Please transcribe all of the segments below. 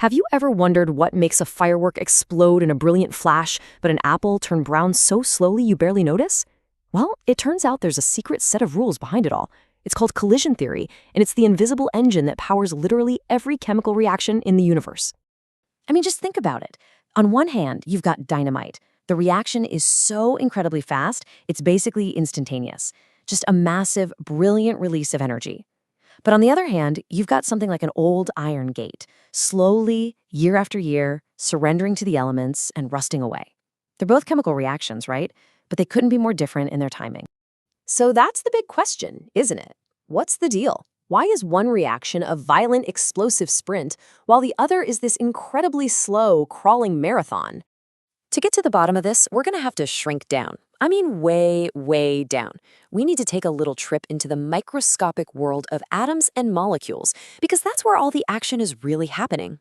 Have you ever wondered what makes a firework explode in a brilliant flash, but an apple turn brown so slowly you barely notice? Well, it turns out there's a secret set of rules behind it all. It's called collision theory, and it's the invisible engine that powers literally every chemical reaction in the universe. I mean, just think about it. On one hand, you've got dynamite. The reaction is so incredibly fast, it's basically instantaneous. Just a massive, brilliant release of energy. But on the other hand, you've got something like an old iron gate, slowly, year after year, surrendering to the elements and rusting away. They're both chemical reactions, right? But they couldn't be more different in their timing. So that's the big question, isn't it? What's the deal? Why is one reaction a violent, explosive sprint, while the other is this incredibly slow, crawling marathon? To get to the bottom of this, we're going to have to shrink down. I mean way, way down. We need to take a little trip into the microscopic world of atoms and molecules, because that's where all the action is really happening.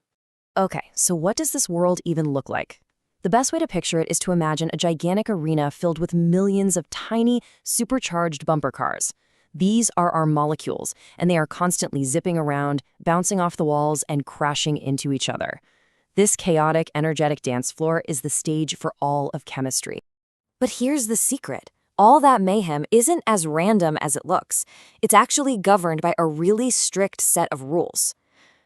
Okay, so what does this world even look like? The best way to picture it is to imagine a gigantic arena filled with millions of tiny, supercharged bumper cars. These are our molecules, and they are constantly zipping around, bouncing off the walls, and crashing into each other. This chaotic, energetic dance floor is the stage for all of chemistry. But here's the secret. All that mayhem isn't as random as it looks. It's actually governed by a really strict set of rules.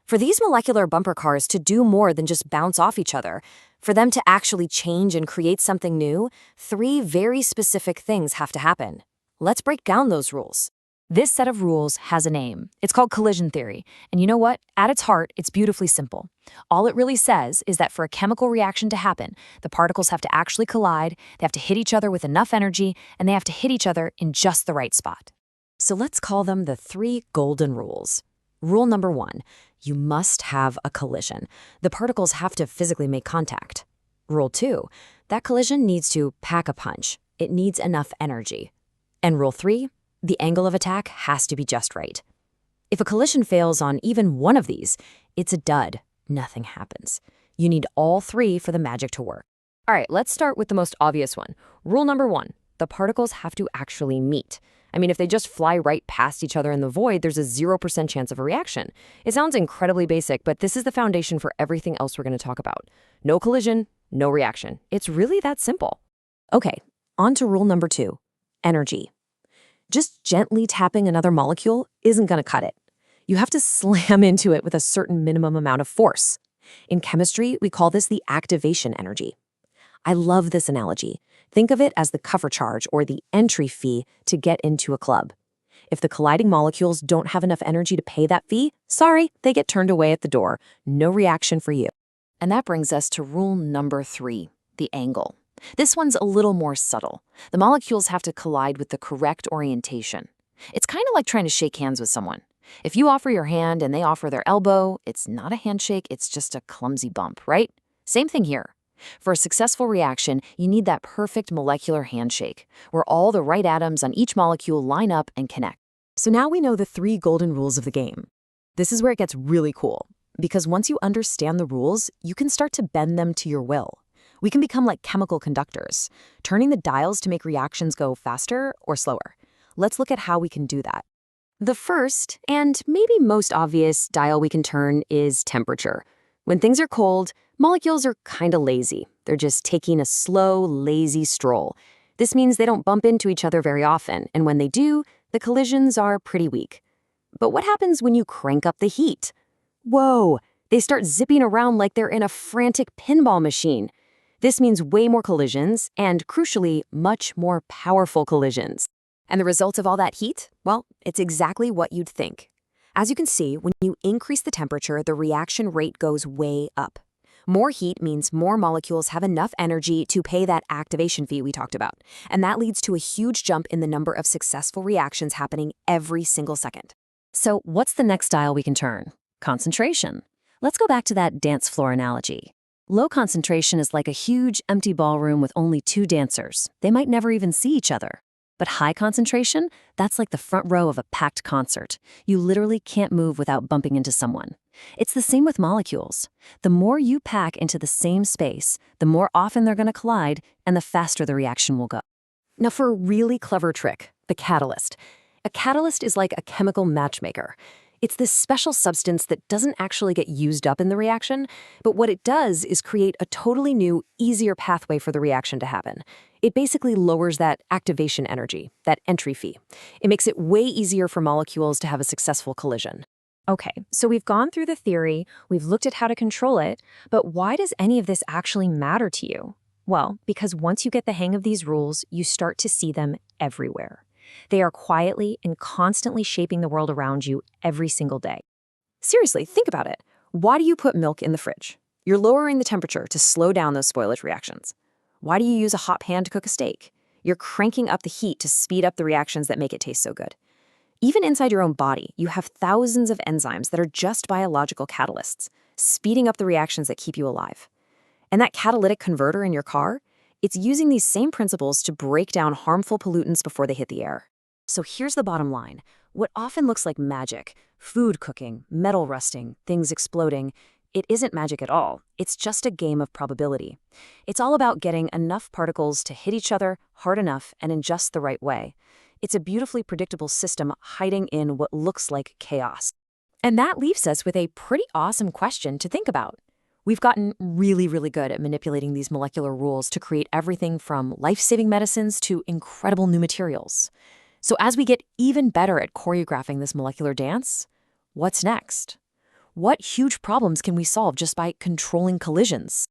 For these molecular bumper cars to do more than just bounce off each other, for them to actually change and create something new, 3 very specific things have to happen. Let's break down those rules. This set of rules has a name. It's called collision theory. And you know what? At its heart, it's beautifully simple. All it really says is that for a chemical reaction to happen, the particles have to actually collide, they have to hit each other with enough energy, and they have to hit each other in just the right spot. So let's call them the 3 golden rules. Rule number 1, you must have a collision. The particles have to physically make contact. Rule 2, that collision needs to pack a punch. It needs enough energy. And rule 3, the angle of attack has to be just right. If a collision fails on even one of these, it's a dud. Nothing happens. You need all 3 for the magic to work. All right, let's start with the most obvious one. Rule number 1, the particles have to actually meet. I mean, if they just fly right past each other in the void, there's a 0% chance of a reaction. It sounds incredibly basic, but this is the foundation for everything else we're going to talk about. No collision, no reaction. It's really that simple. Okay, on to rule number 2, energy. Just gently tapping another molecule isn't going to cut it. You have to slam into it with a certain minimum amount of force. In chemistry, we call this the activation energy. I love this analogy. Think of it as the cover charge or the entry fee to get into a club. If the colliding molecules don't have enough energy to pay that fee, sorry, they get turned away at the door. No reaction for you. And that brings us to rule number 3, the angle. This one's a little more subtle. The molecules have to collide with the correct orientation. It's kind of like trying to shake hands with someone. If you offer your hand and they offer their elbow, it's not a handshake, it's just a clumsy bump, right? Same thing here. For a successful reaction, you need that perfect molecular handshake, where all the right atoms on each molecule line up and connect. So now we know the 3 golden rules of the game. This is where it gets really cool, because once you understand the rules, you can start to bend them to your will. We can become like chemical conductors, turning the dials to make reactions go faster or slower. Let's look at how we can do that. The first, and maybe most obvious dial we can turn is temperature. When things are cold, molecules are kind of lazy. They're just taking a slow, lazy stroll. This means they don't bump into each other very often, and when they do, the collisions are pretty weak. But what happens when you crank up the heat? Whoa, they start zipping around like they're in a frantic pinball machine. This means way more collisions, and crucially, much more powerful collisions. And the result of all that heat? Well, it's exactly what you'd think. As you can see, when you increase the temperature, the reaction rate goes way up. More heat means more molecules have enough energy to pay that activation fee we talked about, and that leads to a huge jump in the number of successful reactions happening every single second. So what's the next dial we can turn? Concentration. Let's go back to that dance floor analogy. Low concentration is like a huge, empty ballroom with only 2 dancers. They might never even see each other. But high concentration, that's like the front row of a packed concert. You literally can't move without bumping into someone. It's the same with molecules. The more you pack into the same space, the more often they're going to collide, and the faster the reaction will go. Now for a really clever trick, the catalyst. A catalyst is like a chemical matchmaker. It's this special substance that doesn't actually get used up in the reaction, but what it does is create a totally new, easier pathway for the reaction to happen. It basically lowers that activation energy, that entry fee. It makes it way easier for molecules to have a successful collision. Okay, so we've gone through the theory, we've looked at how to control it, but why does any of this actually matter to you? Well, because once you get the hang of these rules, you start to see them everywhere. They are quietly and constantly shaping the world around you every single day. Seriously, think about it. Why do you put milk in the fridge? You're lowering the temperature to slow down those spoilage reactions. Why do you use a hot pan to cook a steak? You're cranking up the heat to speed up the reactions that make it taste so good. Even inside your own body, you have thousands of enzymes that are just biological catalysts, speeding up the reactions that keep you alive. And that catalytic converter in your car, it's using these same principles to break down harmful pollutants before they hit the air. So here's the bottom line. What often looks like magic, food cooking, metal rusting, things exploding, it isn't magic at all. It's just a game of probability. It's all about getting enough particles to hit each other hard enough and in just the right way. It's a beautifully predictable system hiding in what looks like chaos. And that leaves us with a pretty awesome question to think about. We've gotten really, really good at manipulating these molecular rules to create everything from life-saving medicines to incredible new materials. So as we get even better at choreographing this molecular dance, what's next? What huge problems can we solve just by controlling collisions?